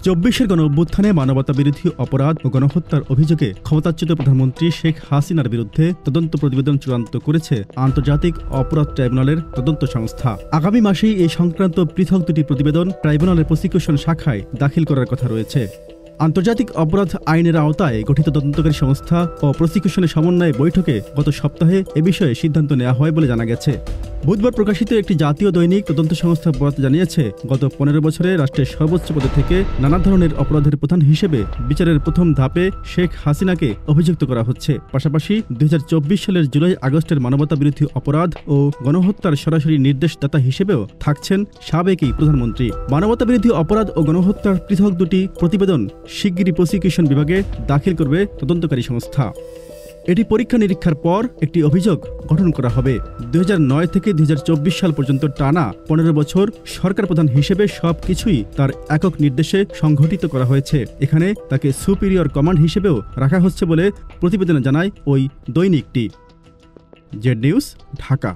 ২০২৪-এর গণঅভ্যুত্থানে মানবতাবিরোধী অপরাধ ও গণহত্যার অভিযোগে ক্ষমতাচ্যুত প্রধানমন্ত্রী শেখ হাসিনার বিরুদ্ধে তদন্ত প্রতিবেদন চূড়ান্ত করেছে আন্তর্জাতিক অপরাধ ট্রাইব্যুনালের তদন্ত সংস্থা। আগামী মাসেই এই সংক্রান্ত পৃথক দুটি প্রতিবেদন ট্রাইব্যুনালের প্রসিকিউশন শাখায় দাখিল করার কথা রয়েছে। আন্তর্জাতিক অপরাধ আইনের আওতায় গঠিত তদন্তকারী সংস্থা ও প্রসিকিউশনের সমন্বয়ে বৈঠকে গত সপ্তাহে এ বিষয়ে সিদ্ধান্ত নেওয়া হয় বলে জানা গেছে। বুধবার প্রকাশিত একটি জাতীয় দৈনিক তদন্ত সংস্থা বরাত জানিয়েছে, গত ১৫ বছরে রাষ্ট্রের সর্বোচ্চ পদে থেকে নানা ধরনের অপরাধের প্রধান হিসেবে বিচারের প্রথম ধাপে শেখ হাসিনাকে অভিযুক্ত করা হচ্ছে। পাশাপাশি ২০২৪ সালের জুলাই আগস্টের মানবতাবিরোধী অপরাধ ও গণহত্যার সরাসরি নির্দেশদাতা হিসেবেও থাকছেন সাবেক এই প্রধানমন্ত্রী। মানবতাবিরোধী অপরাধ ও গণহত্যার পৃথক দুটি প্রতিবেদন শিগগিরই প্রসিকিউশন বিভাগে দাখিল করবে তদন্তকারী সংস্থা। এটি পরীক্ষা নিরীক্ষার পর একটি অভিযোগ গঠন করা হবে। ২০০৯ থেকে ২০২৪ সাল পর্যন্ত টানা ১৫ বছর সরকার প্রধান হিসেবে সবকিছুই তার একক নির্দেশে সংঘটিত করা হয়েছে। এখানে তাকে সুপিরিয়র কমান্ড হিসেবেও রাখা হচ্ছে বলে প্রতিবেদনে জানায় ওই দৈনিকটি। Z news, Dhaka.